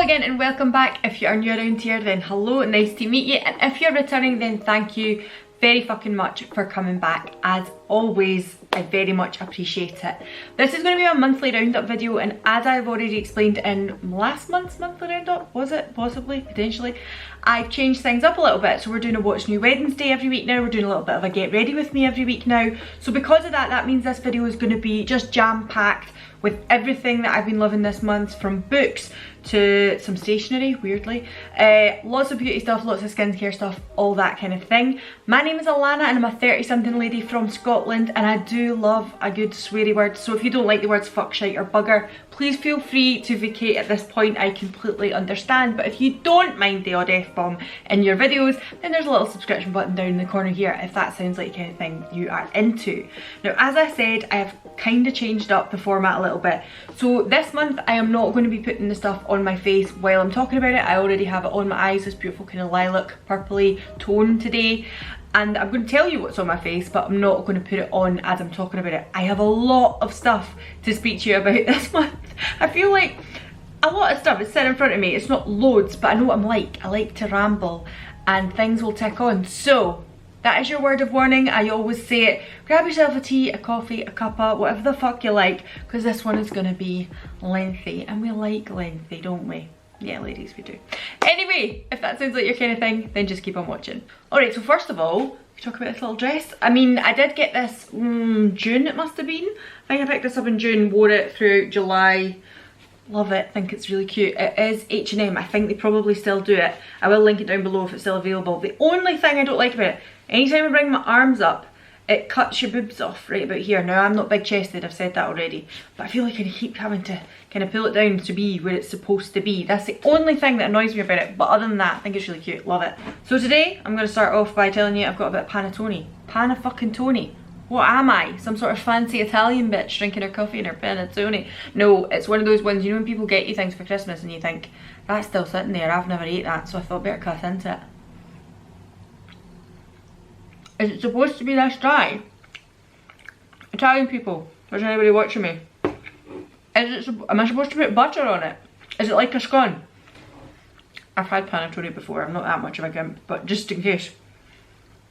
again and welcome back. If you are new around here, then hello, nice to meet you, and if you're returning, then thank you very fucking much for coming back. As always, I very much appreciate it. This is going to be a monthly roundup video, and as I've already explained in last month's monthly roundup, was it? Possibly, potentially, I've changed things up a little bit. So we're doing a Watch New Wednesday every week now, we're doing a little bit of a get ready with me every week now. So because of that, that means this video is going to be just jam-packed with everything that I've been loving this month, from books to some stationery, weirdly, lots of beauty stuff, lots of skincare stuff, all that kind of thing. My name is Alana and I'm a 30-something lady from Scotland, and I do love a good sweary word, so if you don't like the words fuck, shite or bugger, please feel free to vacate at this point. I completely understand. But if you don't mind the odd F-bomb in your videos, then there's a little subscription button down in the corner here if that sounds like the kind of thing you are into. Now, as I said, I have kind of changed up the format a little bit. So this month I am not going to be putting the stuff on my face while I'm talking about it. I already have it on my eyes, this beautiful kind of lilac purpley tone today, and I'm going to tell you what's on my face, but I'm not going to put it on as I'm talking about it. I have a lot of stuff to speak to you about this month. I feel like a lot of stuff is sitting in front of me. It's not loads, but I know what I'm like. I like to ramble and things will tick on. So that is your word of warning. I always say it. Grab yourself a tea, a coffee, a cuppa, whatever the fuck you like, because this one is going to be lengthy, and we like lengthy, don't we? Yeah, ladies, we do. Anyway, if that sounds like your kind of thing, then just keep on watching. Alright, so first of all, we talk about this little dress. I mean, I did get this June, it must have been. I think I picked this up in June, wore it throughout July. Love it, think it's really cute. It is H&M, I think they probably still do it. I will link it down below if it's still available. The only thing I don't like about it, anytime I bring my arms up, it cuts your boobs off right about here. Now, I'm not big chested, I've said that already, but I feel like I keep having to kind of pull it down to be where it's supposed to be. That's the only thing that annoys me about it, but other than that, I think it's really cute, love it. So today, I'm going to start off by telling you I've got a bit of panettone. Pana-fucking-tone. What am I? Some sort of fancy Italian bitch drinking her coffee in her panettone? No, it's one of those ones, you know when people get you things for Christmas and you think, that's still sitting there, I've never ate that, so I thought better cut into it. Is it supposed to be this dry? Italian people, if there's anybody watching me, am I supposed to put butter on it? Is it like a scone? I've had panettone before, I'm not that much of a gimp, but just in case.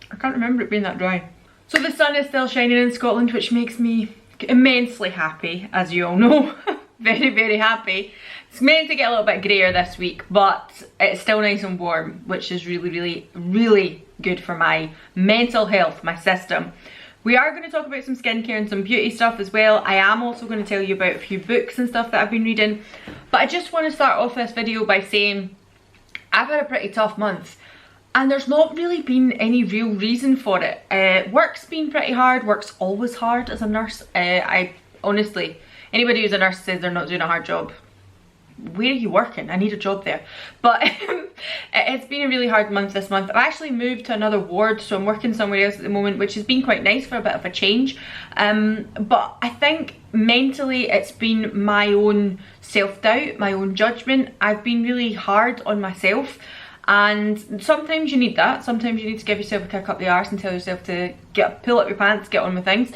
I can't remember it being that dry. So the sun is still shining in Scotland, which makes me immensely happy, as you all know. Very, very happy. It's meant to get a little bit greyer this week, but it's still nice and warm, which is really, really, really good for my mental health, my system. We are going to talk about some skincare and some beauty stuff as well. I am also going to tell you about a few books and stuff that I've been reading. But I just want to start off this video by saying I've had a pretty tough month. And there's not really been any real reason for it. Work's been pretty hard. Work's always hard as a nurse. I honestly, anybody who's a nurse says they're not doing a hard job. Where are you working? I need a job there. But it's been a really hard month this month. I've actually moved to another ward, so I'm working somewhere else at the moment, which has been quite nice for a bit of a change. But I think mentally it's been my own self-doubt, my own judgment. I've been really hard on myself. And sometimes you need that. Sometimes you need to give yourself a kick up the arse and tell yourself to pull up your pants, get on with things.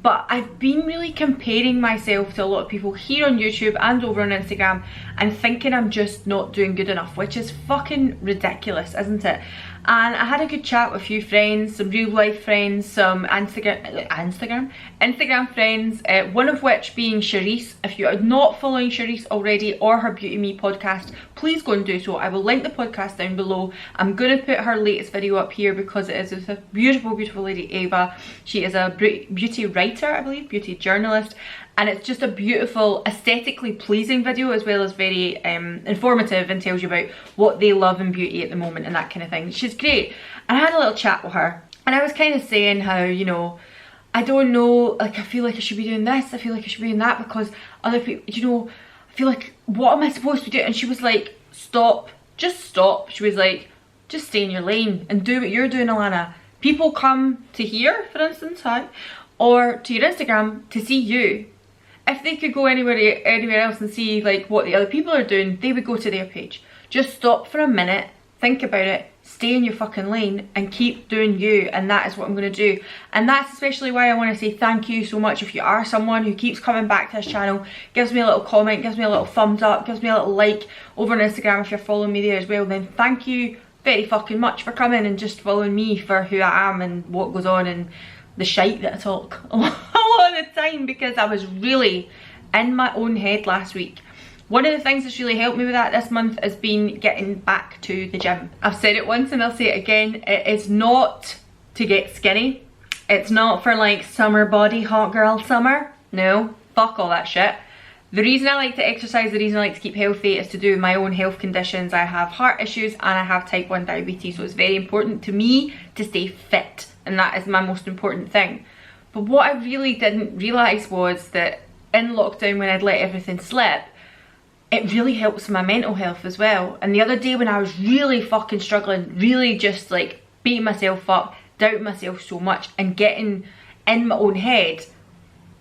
But I've been really comparing myself to a lot of people here on YouTube and over on Instagram and thinking I'm just not doing good enough, which is fucking ridiculous, isn't it? And I had a good chat with a few friends, some real life friends, some Instagram friends, one of which being Charisse. If you are not following Charisse already or her Beauty Me podcast, please go and do so. I will link the podcast down below. I'm going to put her latest video up here because it is with a beautiful, beautiful lady, Ava. She is a beauty writer, I believe, beauty journalist. And it's just a beautiful, aesthetically pleasing video, as well as very informative, and tells you about what they love in beauty at the moment and that kind of thing. She's great. And I had a little chat with her, and I was kind of saying how, you know, I don't know, like I feel like I should be doing this, I feel like I should be doing that, because other people, you know, I feel like, what am I supposed to do? And she was like, stop, just stop. She was like, just stay in your lane and do what you're doing, Alana. People come to here, for instance, or to your Instagram to see you. If they could go anywhere else and see like what the other people are doing, they would go to their page. Just stop for a minute, think about it, stay in your fucking lane and keep doing you, and that is what I'm going to do. And that's especially why I want to say thank you so much if you are someone who keeps coming back to this channel, gives me a little comment, gives me a little thumbs up, gives me a little like over on Instagram if you're following me there as well. Then thank you very fucking much for coming and just following me for who I am and what goes on and the shite that I talk a lot of the time, because I was really in my own head last week. One of the things that's really helped me with that this month has been getting back to the gym. I've said it once and I'll say it again. It is not to get skinny. It's not for like summer body, hot girl summer. No, fuck all that shit. The reason I like to exercise, the reason I like to keep healthy is to do with my own health conditions. I have heart issues and I have type 1 diabetes, so it's very important to me to stay fit, and that is my most important thing. But what I really didn't realise was that in lockdown, when I'd let everything slip, it really helps my mental health as well. And the other day when I was really fucking struggling, really just like beating myself up, doubting myself so much and getting in my own head,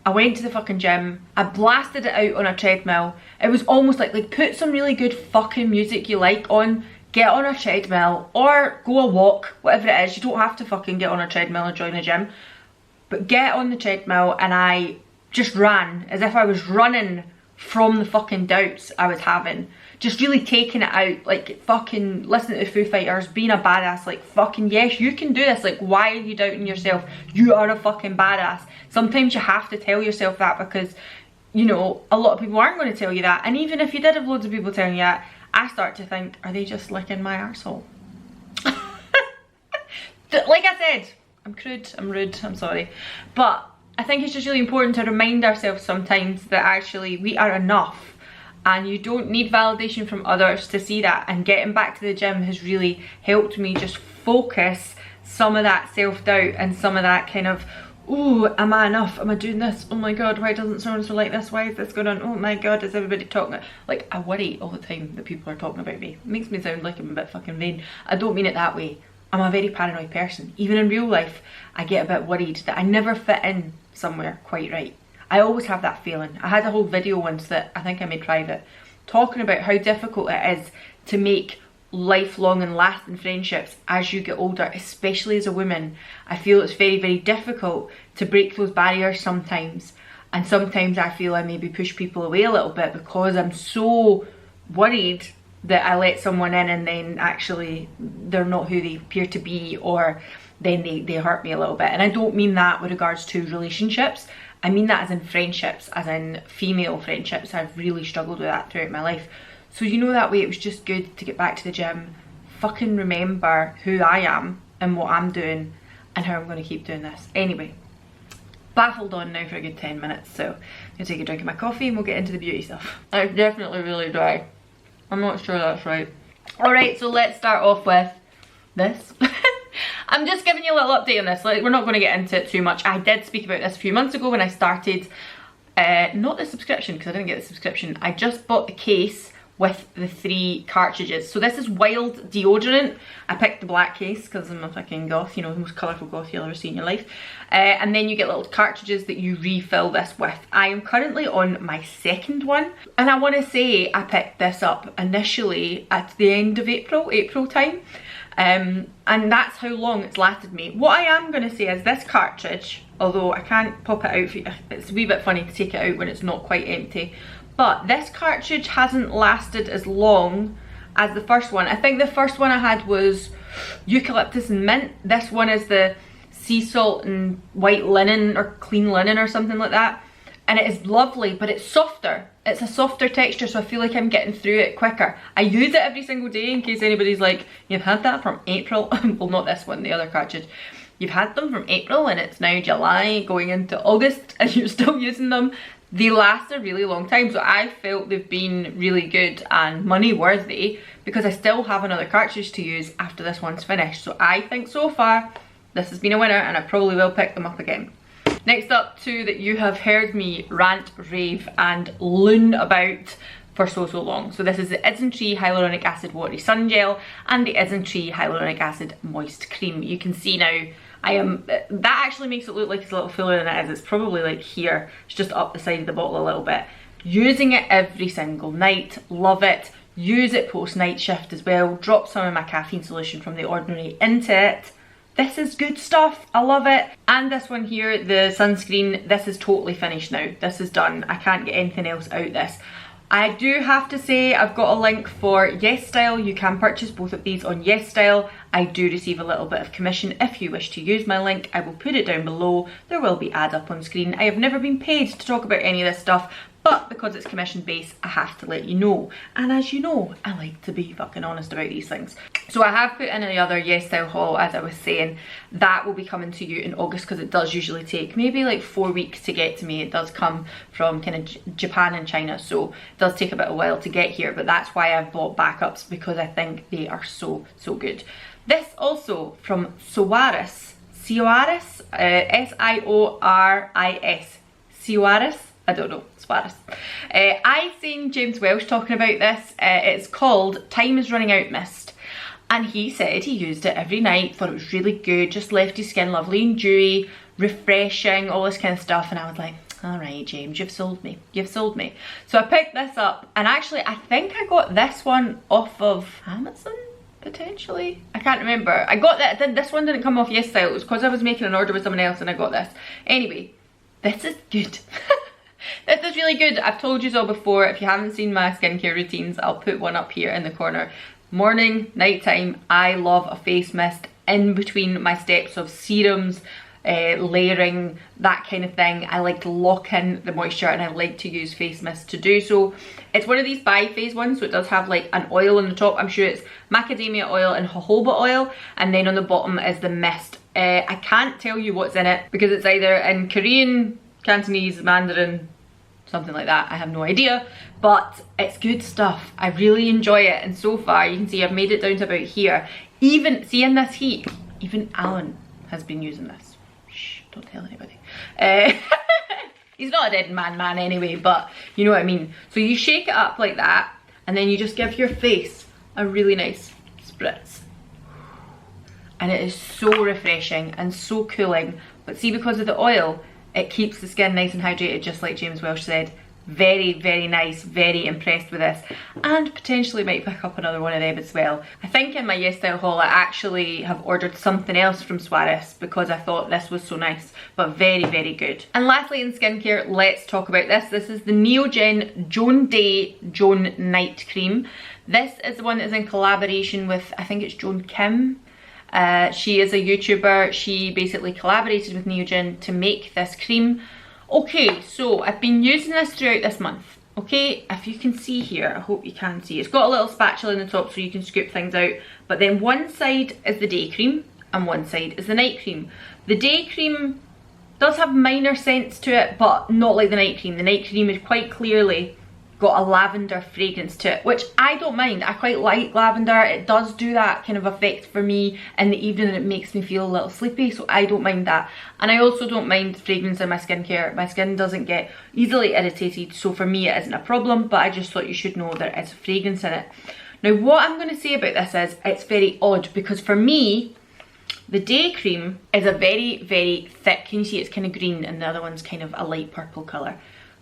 I went to the fucking gym, I blasted it out on a treadmill. It was almost like put some really good fucking music you like on, get on a treadmill or go a walk, whatever it is. You don't have to fucking get on a treadmill and join a gym, but get on the treadmill, and I just ran as if I was running from the fucking doubts I was having. Just really taking it out, like fucking listening to the Foo Fighters, being a badass, like fucking yes, you can do this. Like, why are you doubting yourself? You are a fucking badass. Sometimes you have to tell yourself that, because, you know, a lot of people aren't going to tell you that. And even if you did have loads of people telling you that, I start to think, are they just licking my arsehole? Like I said, I'm crude, I'm rude, I'm sorry. But I think it's just really important to remind ourselves sometimes that actually we are enough, and you don't need validation from others to see that. And getting back to the gym has really helped me just focus some of that self-doubt and some of that kind of, oh, am I enough? Am I doing this? Oh my god, why doesn't so and so like this? Why is this going on? Oh my god, is everybody talking? Like, I worry all the time that people are talking about me. It makes me sound like I'm a bit fucking vain. I don't mean it that way. I'm a very paranoid person. Even in real life, I get a bit worried that I never fit in somewhere quite right. I always have that feeling. I had a whole video once that I think I made private, talking about how difficult it is to make lifelong and lasting friendships as you get older, especially as a woman. I feel it's very, very difficult to break those barriers sometimes. And sometimes I feel I maybe push people away a little bit because I'm so worried that I let someone in and then actually they're not who they appear to be, or then they hurt me a little bit. And I don't mean that with regards to relationships. I mean that as in friendships, as in female friendships. I've really struggled with that throughout my life. So, you know, that way it was just good to get back to the gym, fucking remember who I am and what I'm doing and how I'm going to keep doing this. Anyway, baffled on now for a good 10 minutes, so I'm going to take a drink of my coffee and we'll get into the beauty stuff. It's definitely really dry. I'm not sure that's right. Alright, so let's start off with this. I'm just giving you a little update on this. Like, we're not going to get into it too much. I did speak about this a few months ago when I started, not the subscription, because I didn't get the subscription. I just bought the case with the 3 cartridges. So this is Wild deodorant. I picked the black case because I'm a fucking goth, you know, the most colourful goth you'll ever see in your life. And then you get little cartridges that you refill this with. I am currently on my 2nd one, and I want to say I picked this up initially at the end of April time. And that's how long it's lasted me. What I am going to say is this cartridge, although I can't pop it out for you, it's a wee bit funny to take it out when it's not quite empty, but this cartridge hasn't lasted as long as the first one. I think the first one I had was eucalyptus and mint. This one is the sea salt and white linen or clean linen or something like that. And it is lovely, but it's softer. It's a softer texture, so I feel like I'm getting through it quicker. I use it every single day in case anybody's like, you've had that from April. Well, not this one, the other cartridge. You've had them from April and it's now July going into August and you're still using them. They last a really long time, so I felt they've been really good and money worthy because I still have another cartridge to use after this one's finished. So I think so far this has been a winner, and I probably will pick them up again. Next up, 2 that you have heard me rant, rave and loon about for so long. So this is the Isn't-Tree Hyaluronic Acid Watery Sun Gel and the Isn't-Tree Hyaluronic Acid Moist Cream. You can see now I am, that actually makes it look like it's a little fuller than it is. It's probably like here, it's just up the side of the bottle a little bit. Using it every single night, love it. use it post night shift as well. Drop some of my caffeine solution from The Ordinary into it. This is good stuff, I love it. And this one here, the sunscreen, this is totally finished now. This is done, I can't get anything else out of this. I do have to say I've got a link for YESSTYLE. You can purchase both of these on YESSTYLE. I do receive a little bit of commission if you wish to use my link. I will put it down below. There will be ads up on screen. I have never been paid to talk about any of this stuff, but because it's commission based, I have to let you know. And as you know, I like to be fucking honest about these things. So I have put in the other YESSTYLE haul, as I was saying. That will be coming to you in August, because it does usually take maybe like 4 weeks to get to me. It does come from kind of Japan and China, so it does take a bit of a while to get here, but that's why I've bought backups, because I think they are so good. This also from Sioris, S-I-O-R-I-S, Sioris, I don't know, Sioris. I seen James Welsh talking about this. It's called Time Is Running Out Mist, and he said he used it every night, thought it was really good, just left his skin lovely and dewy, refreshing, all this kind of stuff, and I was like, all right, James, you've sold me. You've sold me. So I picked this up, and actually I think I got this one off of Amazon, potentially. I can't remember. I got that. This one didn't come off YESSTYLE. It was because I was making an order with someone else and I got this. Anyway, this is good. This is really good. I've told you all before. If you haven't seen my skincare routines, I'll put one up here in the corner. Morning, nighttime, I love a face mist in between my steps of serums, layering, that kind of thing. I like to lock in the moisture, and I like to use face mist to do so. It's one of these bi-phase ones, so it does have like an oil on the top. I'm sure it's macadamia oil and jojoba oil, and then on the bottom is the mist. I can't tell you what's in it because it's either in Korean, Cantonese, Mandarin, something like that. I have no idea, but it's good stuff. I really enjoy it, and so far you can see I've made it down to about here. Even, see, in this heat, even Alan has been using this. Shh, don't tell anybody. He's not a dead man anyway, but you know what I mean. So you shake it up like that, and then you just give your face a really nice spritz. And it is so refreshing and so cooling. But see, because of the oil, it keeps the skin nice and hydrated, just like James Welsh said. Very nice, very impressed with this, and potentially might pick up another one of them as well. I think in my YESSTYLE haul I actually have ordered something else from Sioris because I thought this was so nice, but very good. And lastly in skincare, let's talk about this. This is the Neogen Joan Day Joan Night Cream. This is the one that's in collaboration with, I think it's Joan Kim. She is a YouTuber. She basically collaborated with Neogen to make this cream. Okay, so I've been using this throughout this month. Okay, if you can see here, I hope you can see. It's got a little spatula in the top so you can scoop things out. But then one side is the day cream and one side is the night cream. The day cream does have minor scents to it, but not like the night cream. The night cream is quite clearly got a lavender fragrance to it, which I don't mind. I quite like lavender. It does do that kind of effect for me in the evening, and it makes me feel a little sleepy, so I don't mind that. And I also don't mind fragrance in my skincare. My skin doesn't get easily irritated, so for me it isn't a problem, but I just thought you should know there is fragrance in it. Now what I'm going to say about this is it's very odd, because for me the day cream is a very thick, can you see it's kind of green and the other one's kind of a light purple colour.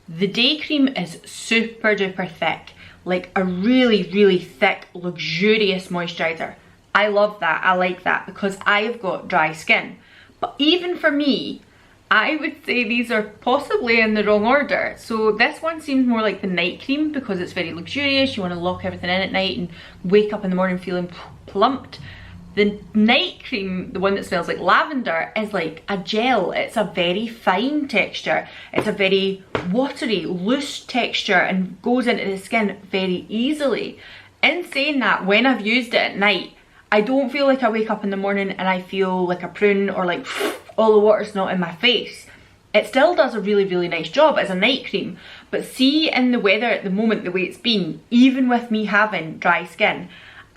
The day cream is super duper thick, like a really thick, luxurious moisturiser. I love that, I like that, because I've got dry skin. But even for me, I would say these are possibly in the wrong order. So this one seems more like the night cream because it's very luxurious, you want to lock everything in at night and wake up in the morning feeling plumped. The night cream, the one that smells like lavender, is like a gel. It's a very fine texture. It's a very watery, loose texture and goes into the skin very easily. In saying that, when I've used it at night, I don't feel like I wake up in the morning and I feel like a prune or like all the water's not in my face. It still does a really nice job as a night cream. But see, in the weather at the moment, the way it's been, even with me having dry skin,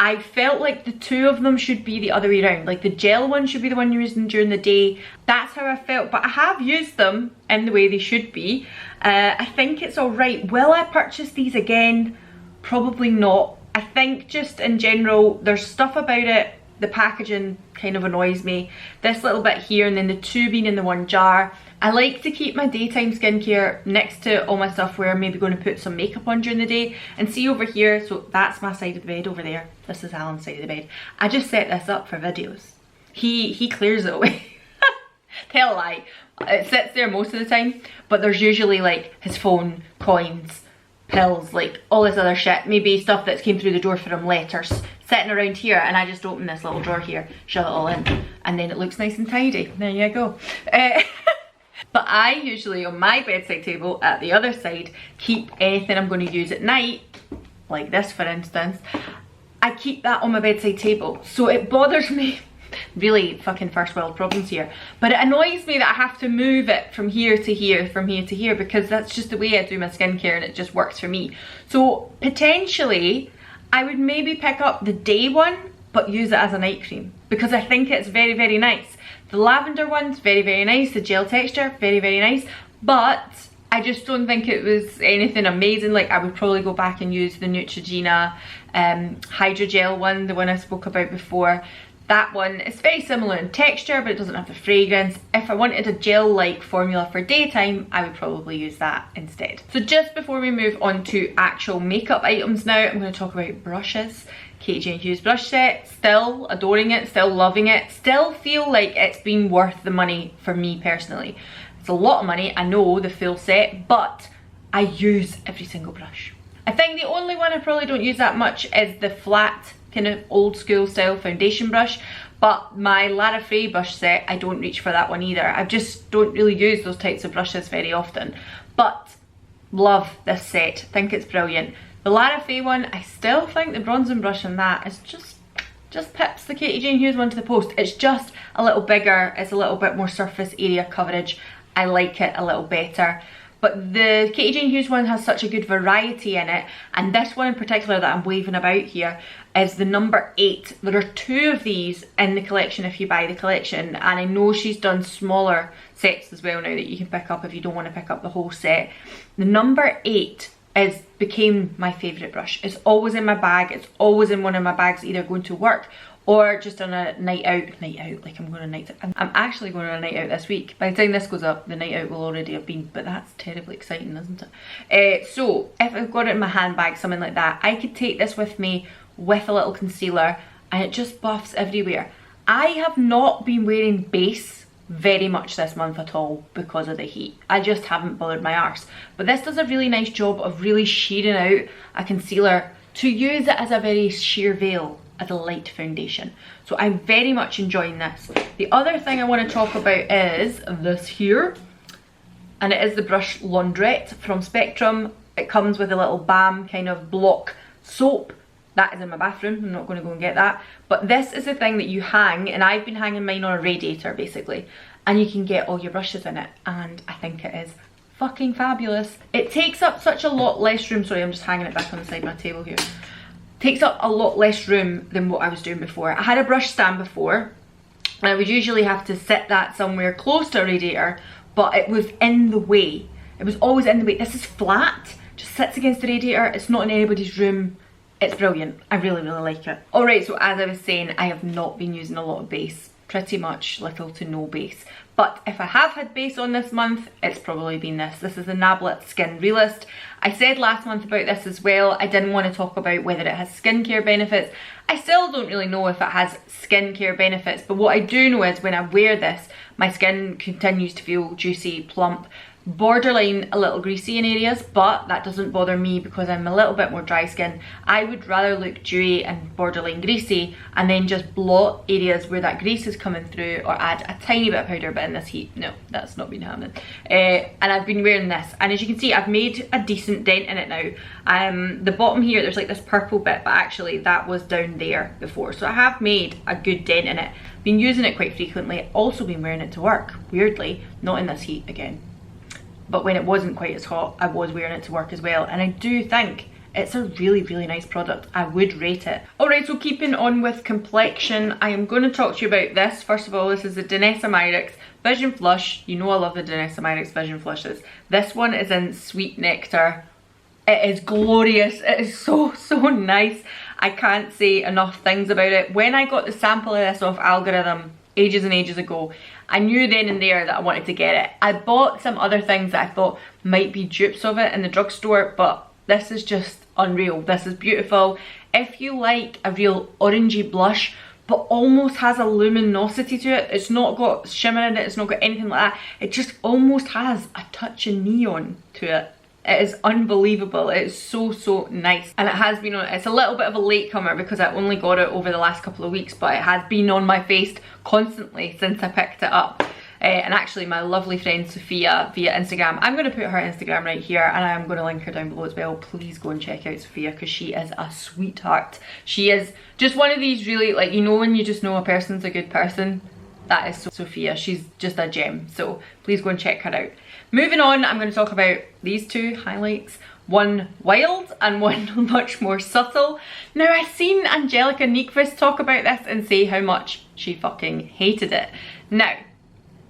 I felt like the two of them should be the other way around. Like the gel one should be the one you're using during the day. That's how I felt, but I have used them in the way they should be. I think it's alright. Will I purchase these again? Probably not. I think just in general, there's stuff about it the packaging kind of annoys me. This little bit here, and then the two being in the one jar. I like to keep my daytime skincare next to all my stuff where I'm maybe going to put some makeup on during the day. And see over here, so that's my side of the bed over there. This is Alan's side of the bed. I just set this up for videos. He clears it away. Tell a lie. It sits there most of the time, but there's usually like his phone, coins, pills, like all this other shit, maybe stuff that's came through the door for him, letters, sitting around here, and I just open this little drawer here, shove it all in, and then it looks nice and tidy. There you go. But I usually, on my bedside table at the other side, keep anything I'm going to use at night, like this for instance, I keep that on my bedside table. So it bothers me, really fucking first world problems here, but it annoys me that I have to move it from here to here, from here to here, because that's just the way I do my skincare and it just works for me. So potentially I would maybe pick up the day one but use it as a night cream, because I think it's very, very nice. The lavender one's very, very nice, the gel texture, very, very nice, but I just don't think it was anything amazing. Like I would probably go back and use the Neutrogena hydrogel one, the one I spoke about before. That one is very similar in texture, but it doesn't have the fragrance. If I wanted a gel-like formula for daytime, I would probably use that instead. So just before we move on to actual makeup items now, I'm going to talk about brushes. Katie Jane Hughes brush set, still adoring it, still loving it, still feel like it's been worth the money for me personally. It's a lot of money, I know, the full set, but I use every single brush. I think the only one I probably don't use that much is the flat, kind of old school style foundation brush, but my LARAFAYE brush set, I don't reach for that one either. I just don't really use those types of brushes very often, but love this set, think it's brilliant. The LARAFAYE one, I still think the bronzing brush in that is just pips the Katie Jane Hughes one to the post. It's just a little bigger, it's a little bit more surface area coverage. I like it a little better. But the Katie Jane Hughes one has such a good variety in it, and this one in particular that I'm waving about here is the number 8. There are 2 of these in the collection if you buy the collection, and I know she's done smaller sets as well now that you can pick up if you don't want to pick up the whole set. The number 8 became my favourite brush. It's always in my bag, it's always in one of my bags either going to work or just on a night out, like I'm going on a night out. I'm actually going on a night out this week. By the time this goes up, the night out will already have been, but that's terribly exciting, isn't it? So if I've got it in my handbag, something like that, I could take this with me with a little concealer and it just buffs everywhere. I have not been wearing base very much this month at all because of the heat. I just haven't bothered my arse. But this does a really nice job of really sheering out a concealer to use it as a very sheer veil, as a light foundation. So I'm very much enjoying this. The other thing I want to talk about is this here, and it is the brush Laundrette from Spectrum. It comes with a little balm kind of block soap. That is in my bathroom, I'm not going to go and get that. But this is the thing that you hang, and I've been hanging mine on a radiator basically, and you can get all your brushes in it, and I think it is fucking fabulous. It takes up such a lot less room. Sorry, I'm just hanging it back on the side of my table here. Takes up a lot less room than what I was doing before. I had a brush stand before, and I would usually have to sit that somewhere close to a radiator, but it was in the way. It was always in the way. This is flat, just sits against the radiator. It's not in anybody's room. It's brilliant. I really, really like it. Alright, so as I was saying, I have not been using a lot of base. Pretty much little to no base. But if I have had base on this month, it's probably been this. This is the Nablet Skin Realist. I said last month about this as well. I didn't want to talk about whether it has skincare benefits. I still don't really know if it has skincare benefits, but what I do know is when I wear this, my skin continues to feel juicy, plump, borderline a little greasy in areas, but that doesn't bother me because I'm a little bit more dry skin. I would rather look dewy and borderline greasy and then just blot areas where that grease is coming through, or add a tiny bit of powder, but in this heat, no, that's not been happening. And I've been wearing this, and as you can see, I've made a decent dent in it now. The bottom here, there's like this purple bit, but actually that was down there before, so I have made a good dent in it. Been using it quite frequently, also been wearing it to work, weirdly, not in this heat again. But when it wasn't quite as hot, I was wearing it to work as well. And I do think it's a really, really nice product. I would rate it. Alright, so keeping on with complexion, I am going to talk to you about this. First of all, this is the Danessa Myrick Vision Flush. You know I love the Danessa Myrick Vision Flushes. This one is in Sweet Nectar. It is glorious. It is so, so nice. I can't say enough things about it. When I got the sample of this off Algorithm ages and ages ago, I knew then and there that I wanted to get it. I bought some other things that I thought might be dupes of it in the drugstore, but this is just unreal. This is beautiful. If you like a real orangey blush but almost has a luminosity to it, it's not got shimmer in it, it's not got anything like that, it just almost has a touch of neon to it. It is unbelievable. It is so, so nice. And it has been on, it's a little bit of a latecomer because I only got it over the last couple of weeks, but it has been on my face constantly since I picked it up. And actually my lovely friend Sophia via Instagram, I'm going to put her Instagram right here and I'm going to link her down below as well. Please go and check out Sophia because she is a sweetheart. She is just one of these really, like, you know when you just know a person's a good person? That is Sophia. She's just a gem. So please go and check her out. Moving on, I'm going to talk about these two highlights. One wild and one much more subtle. Now I've seen Angelica Nyqvist talk about this and say how much she fucking hated it. Now,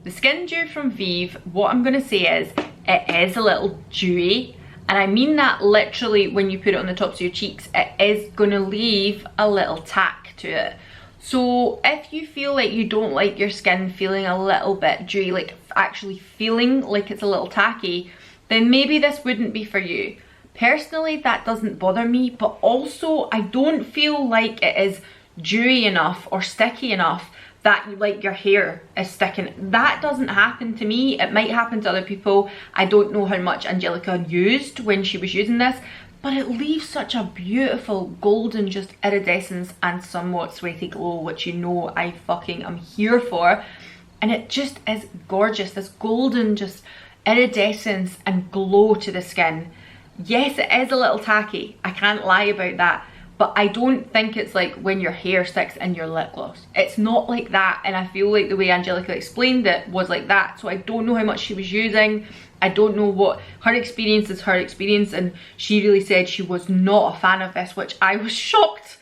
the Skin Dew from Vive, what I'm going to say is, it is a little dewy. And I mean that literally when you put it on the tops of your cheeks, it is going to leave a little tack to it. So if you feel like you don't like your skin feeling a little bit dewy, like actually feeling like it's a little tacky, then maybe this wouldn't be for you. Personally, that doesn't bother me, but also I don't feel like it is dewy enough or sticky enough that like your hair is sticking. That doesn't happen to me. It might happen to other people. I don't know how much Angelica used when she was using this, but it leaves such a beautiful golden just iridescence and somewhat sweaty glow, which you know I fucking am here for. And it just is gorgeous, this golden just iridescence and glow to the skin. Yes, it is a little tacky, I can't lie about that, but I don't think it's like when your hair sticks in your lip gloss. It's not like that, and I feel like the way Angelica explained it was like that, so I don't know how much she was using. I don't know what, her experience is her experience, and she really said she was not a fan of this, which I was shocked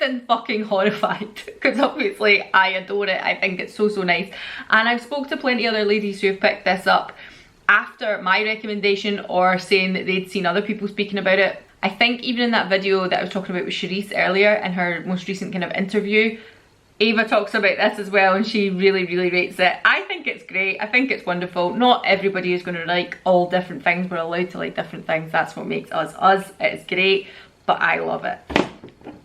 and fucking horrified, because obviously I adore it. I think it's so, so nice. And I've spoke to plenty of other ladies who have picked this up after my recommendation or saying that they'd seen other people speaking about it. I think even in that video that I was talking about with Charisse earlier in her most recent kind of interview, Ava talks about this as well and she really, really rates it. I think it's great. I think it's wonderful. Not everybody is going to like all different things. We're allowed to like different things. That's what makes us us. It's great, but I love it.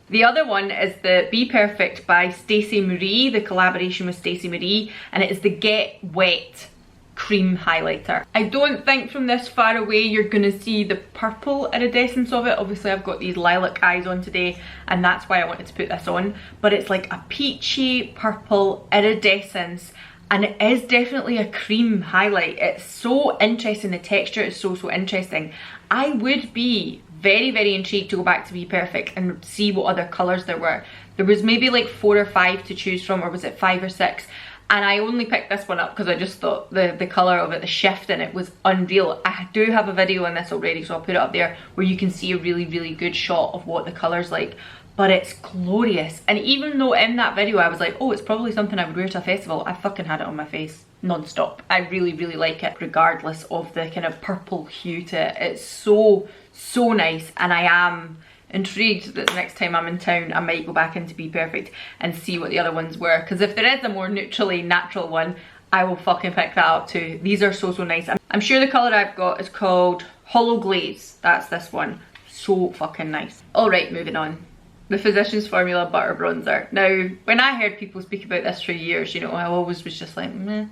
The other one is the Be Perfect by Stacey Marie, the collaboration with Stacey Marie, and it is the Get Wet cream highlighter. I don't think from this far away you're gonna see the purple iridescence of it. Obviously I've got these lilac eyes on today and that's why I wanted to put this on, but it's like a peachy purple iridescence and it is definitely a cream highlight. It's so interesting, the texture is so, so interesting. I would be very, very intrigued to go back to Be Perfect and see what other colours there were. There was maybe like 4 or 5 to choose from, or was it 5 or 6? And I only picked this one up because I just thought the colour of it, the shift in it was unreal. I do have a video on this already, so I'll put it up there where you can see a really, really good shot of what the colour's like. But it's glorious. And even though in that video I was like, oh, it's probably something I would wear to a festival, I fucking had it on my face non-stop. I really, really like it regardless of the kind of purple hue to it. It's so, so nice, and I am intrigued that the next time I'm in town I might go back into Be Perfect and see what the other ones were, because if there is a more neutrally natural one I will fucking pick that up too. These are so, so nice. I'm sure the colour I've got is called Hollow Glaze. That's this one. So fucking nice. Alright, moving on. The Physicians Formula Butter Bronzer. Now, when I heard people speak about this for years, you know, I always was just like, meh.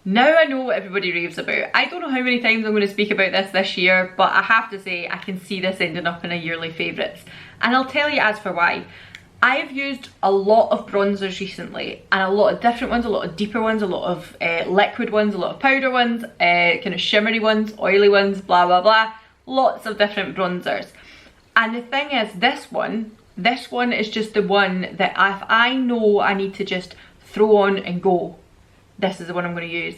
Now I know what everybody raves about. I don't know how many times I'm going to speak about this year, but I have to say I can see this ending up in a yearly favourites. And I'll tell you as for why. I've used a lot of bronzers recently, and a lot of different ones, a lot of deeper ones, a lot of liquid ones, a lot of powder ones, kind of shimmery ones, oily ones, blah blah blah. Lots of different bronzers. And the thing is, this one is just the one that if I know I need to just throw on and go, this is the one I'm going to use.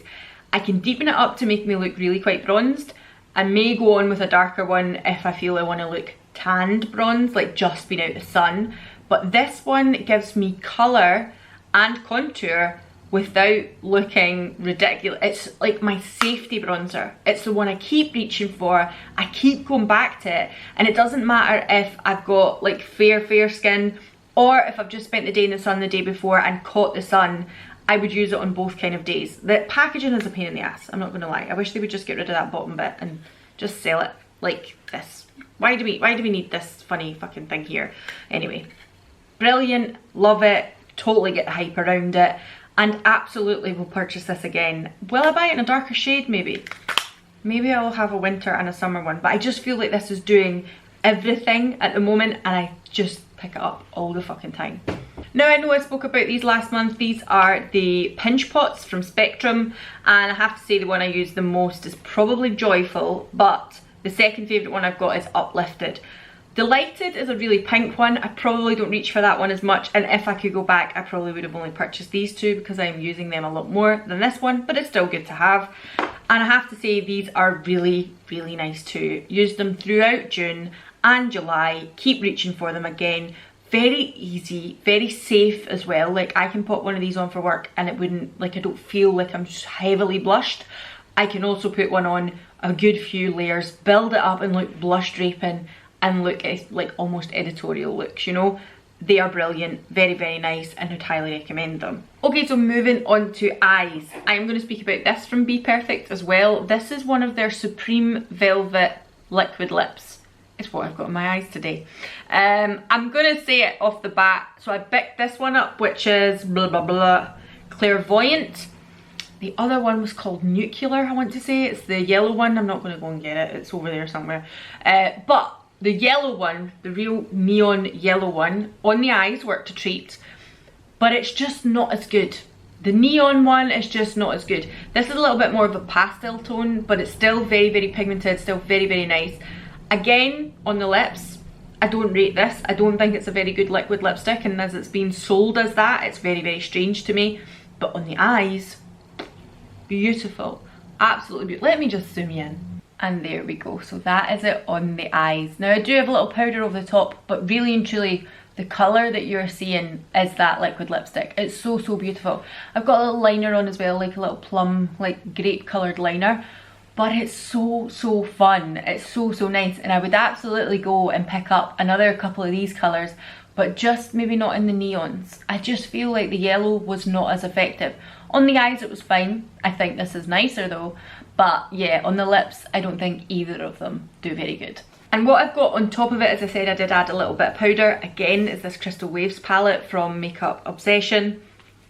I can deepen it up to make me look really quite bronzed. I may go on with a darker one if I feel I want to look tanned bronze, like just been out the sun. But this one gives me colour and contour without looking ridiculous. It's like my safety bronzer. It's the one I keep reaching for. I keep going back to it. And it doesn't matter if I've got like fair skin or if I've just spent the day in the sun the day before and caught the sun. I would use it on both kind of days. The packaging is a pain in the ass, I'm not gonna lie. I wish they would just get rid of that bottom bit and just sell it like this. Why do we need this funny fucking thing here? Anyway, brilliant, love it, totally get the hype around it, and absolutely will purchase this again. Will I buy it in a darker shade? Maybe. Maybe I'll have a winter and a summer one, but I just feel like this is doing everything at the moment and I just pick it up all the fucking time. Now I know I spoke about these last month. These are the pinch pots from Spectrum, and I have to say the one I use the most is probably Joyful, but the second favourite one I've got is Uplifted. Delighted is a really pink one. I probably don't reach for that one as much, and if I could go back I probably would have only purchased these two because I'm using them a lot more than this one, but it's still good to have. And I have to say these are really nice too. Used them throughout June and July, keep reaching for them again. Very easy, very safe as well. Like I can put one of these on for work and it wouldn't, like I don't feel like I'm just heavily blushed. I can also put one on a good few layers, build it up and look blush draping and look like almost editorial looks, you know. They are brilliant, very nice, and I'd highly recommend them. Okay, so moving on to eyes. I'm going to speak about this from Be Perfect as well. This is one of their Supreme Velvet liquid lips. It's what I've got in my eyes today. I'm going to say it off the bat. So I picked this one up, which is blah blah blah Clairvoyant. The other one was called Nuclear, I want to say. It's the yellow one. I'm not going to go and get it. It's over there somewhere. But the yellow one, the real neon yellow one, on the eyes worked a treat. But it's just not as good. The neon one is just not as good. This is a little bit more of a pastel tone, but it's still very pigmented, still very nice. Again, on the lips, I don't rate this. I don't think it's a very good liquid lipstick, and as it's been sold as that, it's very strange to me. But on the eyes, beautiful, absolutely beautiful. Let me just zoom in. And there we go. So that is it on the eyes. Now I do have a little powder over the top, but really and truly the colour that you're seeing is that liquid lipstick. It's so beautiful. I've got a little liner on as well, like a little plum, like grape coloured liner. But it's so fun. It's so nice, and I would absolutely go and pick up another couple of these colours, but just maybe not in the neons. I just feel like the yellow was not as effective. On the eyes it was fine. I think this is nicer though, but yeah, on the lips I don't think either of them do very good. And what I've got on top of it, as I said, I did add a little bit of powder. Again, is this Crystal Waves palette from Makeup Obsession.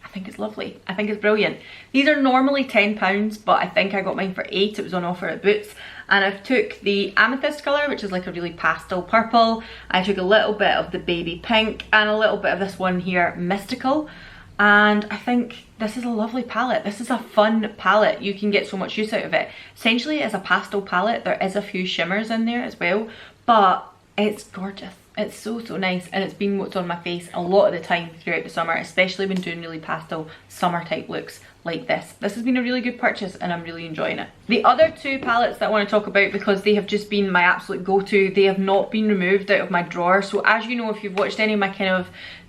I think it's lovely. I think it's brilliant. These are normally £10, but I think I got mine for £8. It was on offer at Boots. And I've took the Amethyst colour, which is like a really pastel purple. I took a little bit of the Baby Pink and a little bit of this one here, Mystical. And I think this is a lovely palette. This is a fun palette. You can get so much use out of it. Essentially, as a pastel palette, there is a few shimmers in there as well, but it's gorgeous. It's so nice, and it's been what's on my face a lot of the time throughout the summer, especially when doing really pastel summer type looks like this. This has been a really good purchase and I'm really enjoying it. The other two palettes that I want to talk about, because they have just been my absolute go-to, they have not been removed out of my drawer. So as you know, if you've watched any of my kind of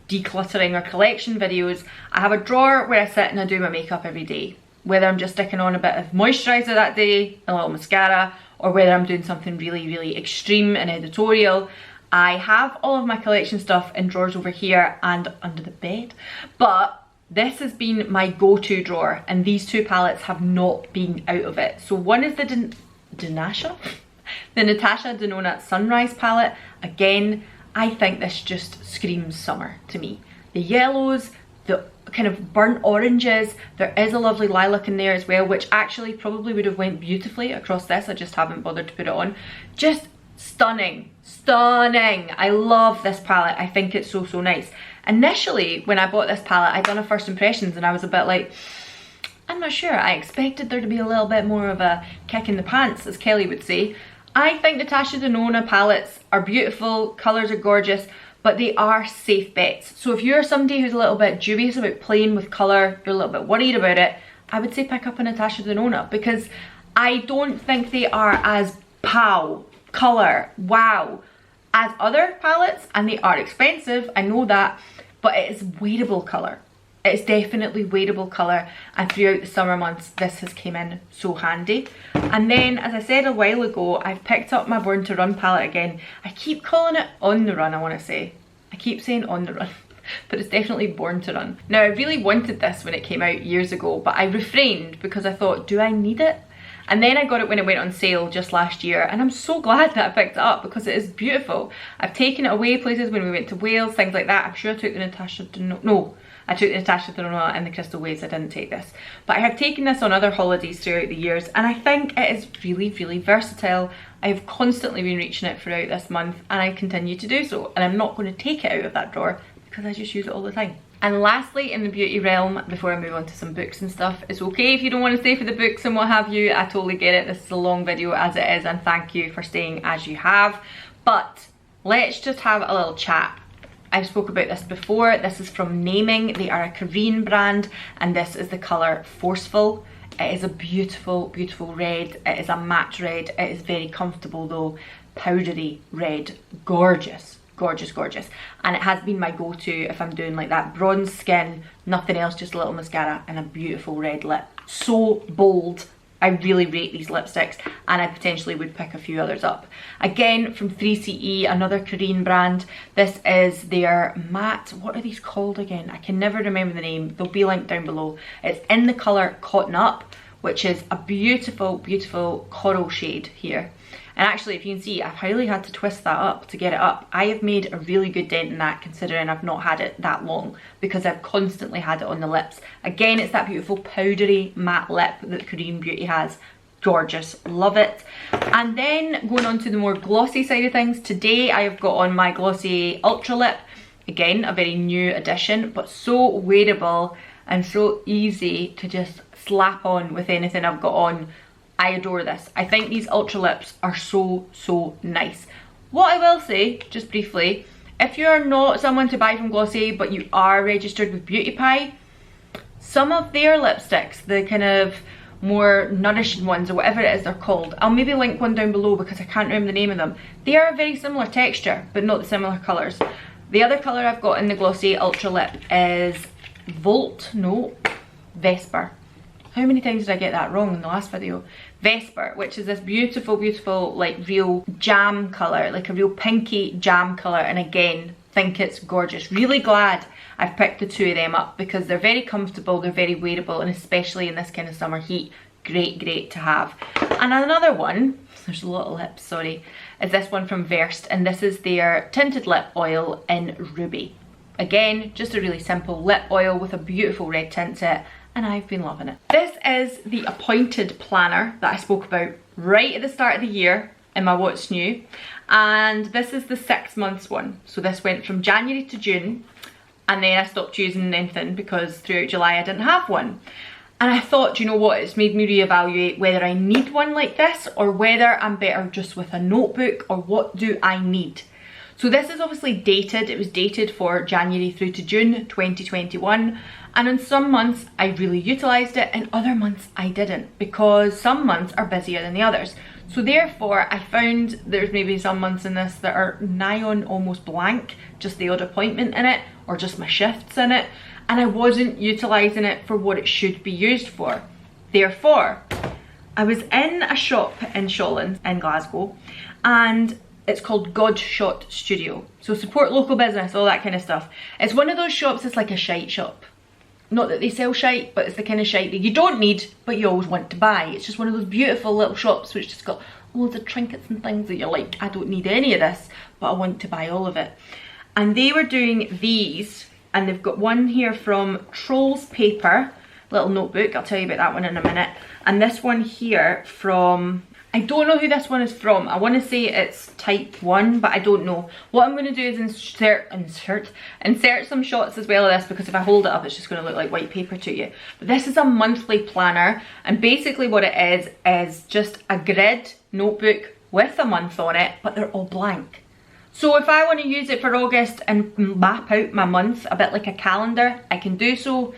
decluttering or collection videos, I have a drawer where I sit and I do my makeup every day. Whether I'm just sticking on a bit of moisturiser that day, a little mascara, or whether I'm doing something really extreme and editorial. I have all of my collection stuff in drawers over here and under the bed, but this has been my go-to drawer, and these two palettes have not been out of it. So one is the Danessa, the Natasha Denona Sunrise palette. Again, I think this just screams summer to me. The yellows, the kind of burnt oranges, there is a lovely lilac in there as well, which actually probably would have went beautifully across this. I just haven't bothered to put it on. Just stunning. I love this palette. I think it's so nice. Initially, when I bought this palette, I'd done a first impressions and I was a bit like, I'm not sure. I expected there to be a little bit more of a kick in the pants, as Kelly would say. I think Natasha Denona palettes are beautiful, colours are gorgeous, but they are safe bets. So if you're somebody who's a little bit dubious about playing with colour, you're a little bit worried about it, I would say pick up a Natasha Denona, because I don't think they are as pow, colour, wow, as other palettes, and they are expensive, I know that, but it is wearable colour. It's definitely wearable colour, and throughout the summer months this has came in so handy. And then, as I said a while ago, I've picked up my Born to Run palette again. I keep calling it On the Run, I want to say. I keep saying On the Run, but it's definitely Born to Run. Now, I really wanted this when it came out years ago, but I refrained because I thought, do I need it? And then I got it when it went on sale just last year, and I'm so glad that I picked it up because it is beautiful. I've taken it away places when we went to Wales, things like that. I'm sure I took the Natasha I took the Natasha Denona and the Crystal Waves. I didn't take this. But I have taken this on other holidays throughout the years, and I think it is really, really versatile. I've constantly been reaching it throughout this month, and I continue to do so. And I'm not going to take it out of that drawer because I just use it all the time. And lastly, in the beauty realm, before I move on to some books and stuff, it's okay if you don't want to stay for the books and what have you. I totally get it. This is a long video as it is, and thank you for staying as you have. But let's just have a little chat. I've spoke about this before. This is from Naming. They are a Korean brand, and this is the colour Forceful. It is a beautiful, beautiful red. It is a matte red. It is very comfortable though. Powdery red. Gorgeous. Gorgeous, gorgeous. And it has been my go-to if I'm doing like that bronze skin, nothing else, just a little mascara and a beautiful red lip. So bold. I really rate these lipsticks, and I potentially would pick a few others up. Again, from 3CE, another Korean brand. This is their matte, what are these called again? I can never remember the name. They'll be linked down below. It's in the colour Cotton Up, which is a beautiful, beautiful coral shade here. And actually, if you can see, I've really had to twist that up to get it up. I have made a really good dent in that, considering I've not had it that long, because I've constantly had it on the lips. Again, it's that beautiful powdery matte lip that Korean Beauty has. Gorgeous, love it. And then going on to the more glossy side of things, today I have got on my Glossy Ultra Lip. Again, a very new addition, but so wearable and so easy to just slap on with anything I've got on. I adore this. I think these Ultra Lips are so, so nice. What I will say, just briefly, if you're not someone to buy from Glossy, but you are registered with Beauty Pie, some of their lipsticks, the kind of more nourishing ones or whatever it is they're called, I'll maybe link one down below because I can't remember the name of them. They are a very similar texture, but not the similar colours. The other colour I've got in the Glossy Ultra Lip is Vesper. How many times did I get that wrong in the last video? Vesper, which is this beautiful, beautiful, like real jam colour, like a real pinky jam colour, and again, think it's gorgeous. Really glad I've picked the two of them up because they're very comfortable, they're very wearable, and especially in this kind of summer heat, great, great to have. And another one, there's a lot of lips, sorry, is this one from Versed, and this is their Tinted Lip Oil in Ruby. Again, just a really simple lip oil with a beautiful red tint to it, and I've been loving it. This is the Appointed planner that I spoke about right at the start of the year in my What's New, and this is the 6 months one. So this went from January to June, and then I stopped using anything because throughout July I didn't have one. And I thought, you know what, it's made me reevaluate whether I need one like this or whether I'm better just with a notebook, or what do I need. So this is obviously dated. It was dated for January through to June 2021, and in some months I really utilised it, and other months I didn't, because some months are busier than the others. So therefore I found there's maybe some months in this that are nigh on almost blank, just the odd appointment in it or just my shifts in it, and I wasn't utilising it for what it should be used for. Therefore, I was in a shop in Shawlands in Glasgow, and it's called God Shot Studio. So support local business, all that kind of stuff. It's one of those shops that's like a shite shop. Not that they sell shite, but it's the kind of shite that you don't need, but you always want to buy. It's just one of those beautiful little shops which just got loads of trinkets and things that you're like, I don't need any of this, but I want to buy all of it. And they were doing these, and they've got one here from Trolls Paper, little notebook, I'll tell you about that one in a minute. And this one here from, I don't know who this one is from. I want to say it's type 1, but I don't know. What I'm going to do is insert some shots as well of this, because if I hold it up it's just going to look like white paper to you. But this is a monthly planner, and basically what it is just a grid notebook with a month on it, but they're all blank. So if I want to use it for August and map out my month a bit like a calendar, I can do so.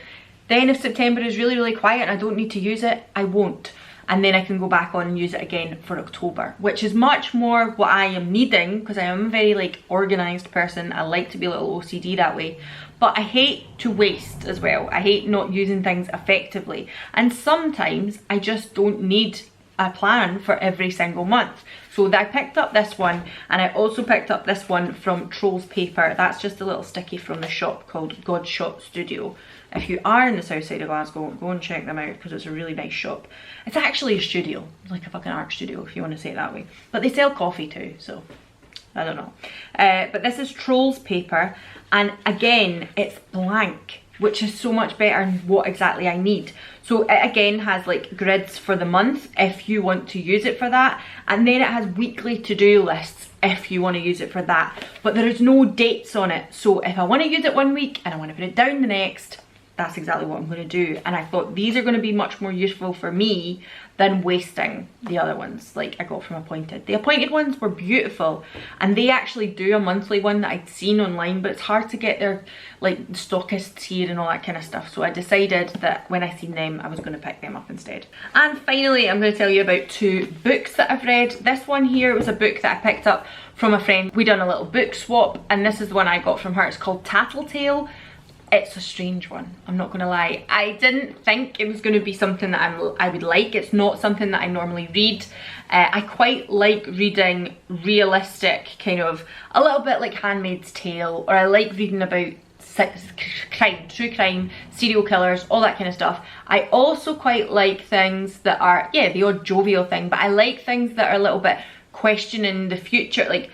Then if September is really, really quiet and I don't need to use it, I won't. and then I can go back on and use it again for October, which is much more what I am needing, because I am a very like organised person. I like to be a little OCD that way, but I hate to waste as well. I hate not using things effectively, and sometimes I just don't need a plan for every single month. So I picked up this one, and I also picked up this one from Trolls Paper. That's just a little sticky from the shop called God Shop Studio. If you are in the south side of Glasgow, go and check them out, because it's a really nice shop. It's actually a studio, it's like a fucking art studio if you want to say it that way. But they sell coffee too, so I don't know. But this is Trolls Paper, and again, it's blank, which is so much better than what exactly I need. So it again has like grids for the month if you want to use it for that, and then it has weekly to-do lists if you want to use it for that, but there is no dates on it. So if I want to use it one week and I want to put it down the next, that's exactly what I'm going to do. And I thought these are going to be much more useful for me than wasting the other ones like I got from Appointed. The Appointed ones were beautiful, and they actually do a monthly one that I'd seen online, but it's hard to get their like stockists here and all that kind of stuff. So I decided that when I seen them, I was going to pick them up instead. And finally, I'm going to tell you about 2 books that I've read. This one here was a book that I picked up from a friend. We done a little book swap, and this is the one I got from her. It's called Tattletail. It's a strange one, I'm not gonna lie. I didn't think it was gonna be something that I would like. It's not something that I normally read. I quite like reading realistic, kind of a little bit like Handmaid's Tale, or I like reading about crime, true crime, serial killers, all that kind of stuff. I also quite like things that are, yeah, the odd jovial thing, but I like things that are a little bit questioning the future, like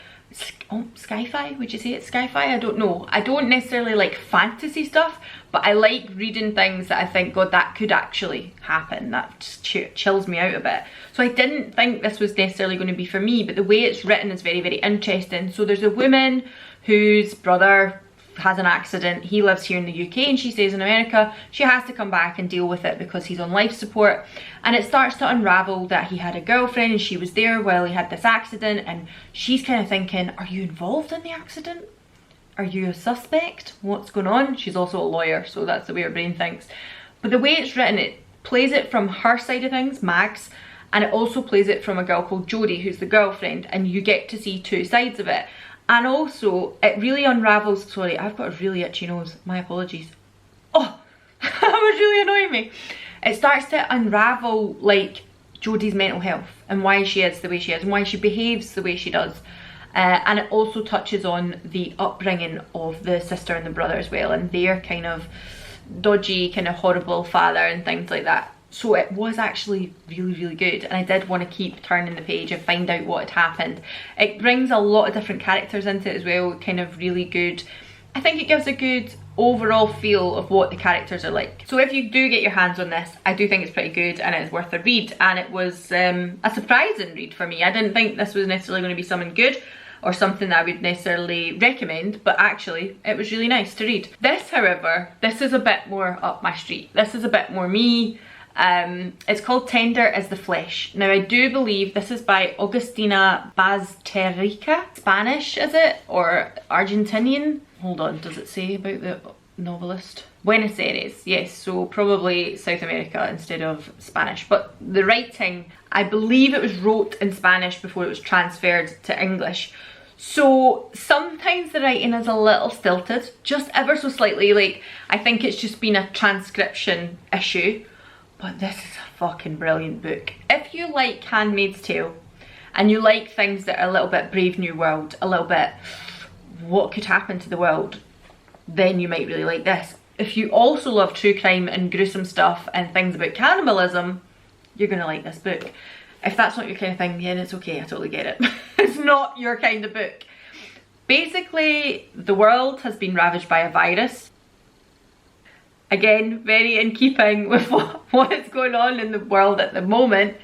sci-fi, would you say it's sci-fi? I don't know. I don't necessarily like fantasy stuff, but I like reading things that I think, God, that could actually happen. That just chills me out a bit. So I didn't think this was necessarily going to be for me, but the way it's written is very, very interesting. So there's a woman whose brother has an accident. He lives here in the UK and she stays in America. She has to come back and deal with it because he's on life support, and it starts to unravel that he had a girlfriend and she was there while he had this accident, and she's kind of thinking, are you involved in the accident? Are you a suspect? What's going on? She's also a lawyer, so that's the way her brain thinks. But the way it's written, it plays it from her side of things, Max, and it also plays it from a girl called Jodie, who's the girlfriend, and you get to see 2 sides of it. And also, it really unravels, sorry, I've got a really itchy nose, my apologies. Oh, that was really annoying me. It starts to unravel like Jodie's mental health and why she is the way she is and why she behaves the way she does. And it also touches on the upbringing of the sister and the brother as well, and their kind of dodgy, kind of horrible father and things like that. So it was actually really, really good, and I did want to keep turning the page and find out what had happened. It brings a lot of different characters into it as well, kind of really good. I think it gives a good overall feel of what the characters are like. So if you do get your hands on this, I do think it's pretty good and it's worth a read, and it was a surprising read for me. I didn't think this was necessarily going to be something good or something that I would necessarily recommend, but actually it was really nice to read. This, however, this is a bit more up my street. This is a bit more me. It's called Tender as the Flesh. Now I do believe this is by Agustina Bazterrica. Spanish, is it? Or Argentinian? Hold on, does it say about the novelist? Buenos Aires, yes, so probably South America instead of Spanish. But the writing, I believe it was wrote in Spanish before it was transferred to English. So sometimes the writing is a little stilted, just ever so slightly. Like, I think it's just been a transcription issue. But this is a fucking brilliant book. If you like Handmaid's Tale and you like things that are a little bit Brave New World, a little bit what could happen to the world, then you might really like this. If you also love true crime and gruesome stuff and things about cannibalism, you're gonna like this book. If that's not your kind of thing, then it's okay, I totally get it. It's not your kind of book. Basically, the world has been ravaged by a virus. Again, very in keeping with what is going on in the world at the moment,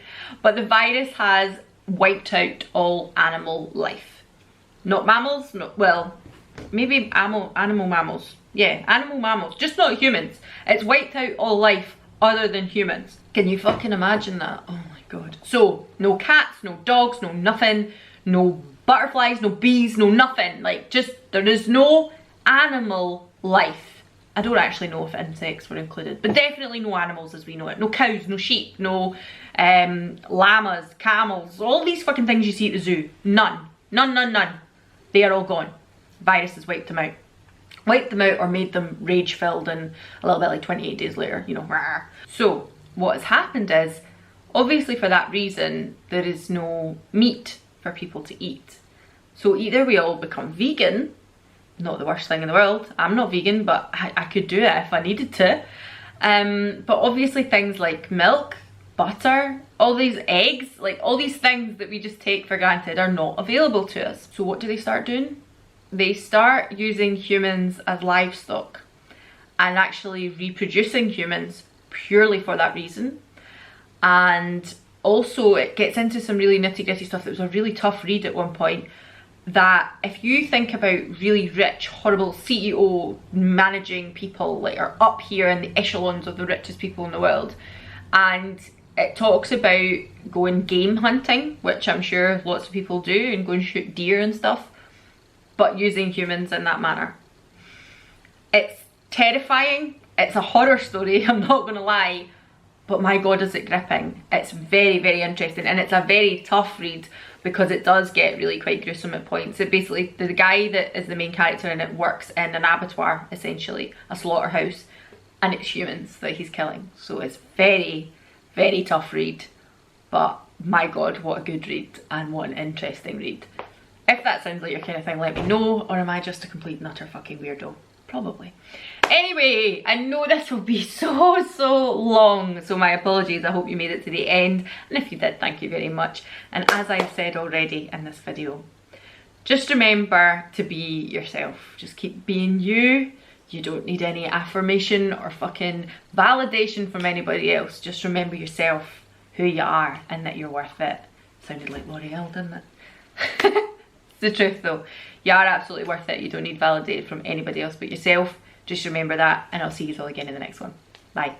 but the virus has wiped out all animal life. Not mammals, well, maybe animal mammals. Yeah, animal mammals, just not humans. It's wiped out all life other than humans. Can you fucking imagine that? Oh my god. So, no cats, no dogs, no nothing, no butterflies, no bees, no nothing. Like, just, there is no animal life. I don't actually know if insects were included, but definitely no animals as we know it. No cows, no sheep, no llamas, camels, all these fucking things you see at the zoo. None. None, none, none. They are all gone. Virus has wiped them out. Wiped them out or made them rage filled, and a little bit like 28 days later, you know. Rah. So what has happened is, obviously for that reason, there is no meat for people to eat. So either we all become vegan, not the worst thing in the world. I'm not vegan, but I could do it if I needed to. But obviously things like milk, butter, all these eggs, like all these things that we just take for granted are not available to us. So what do they start doing? They start using humans as livestock and actually reproducing humans purely for that reason. And also it gets into some really nitty-gritty stuff that was a really tough read at one point, that if you think about really rich, horrible CEO managing people, like, are up here in the echelons of the richest people in the world, and it talks about going game hunting, which I'm sure lots of people do, and go and shoot deer and stuff, but using humans in that manner. It's terrifying. It's a horror story, I'm not gonna lie, but my god is it gripping. It's very, very interesting, and it's a very tough read because it does get really quite gruesome at points. It basically, the guy that is the main character in it works in an abattoir, essentially, a slaughterhouse, and it's humans that he's killing. So it's very, very tough read, but my god, what a good read and what an interesting read. If that sounds like your kind of thing, let me know, or am I just a complete and utter fucking weirdo? Probably. Anyway, I know this will be so long, so my apologies. I hope you made it to the end, and if you did, thank you very much. And as I've said already in this video, just remember to be yourself. Just keep being you. You don't need any affirmation or fucking validation from anybody else. Just remember yourself, who you are, and that you're worth it. Sounded like L'Oreal, didn't it? It's the truth though. You are absolutely worth it. You don't need validation from anybody else but yourself. Just remember that, and I'll see you all again in the next one. Bye.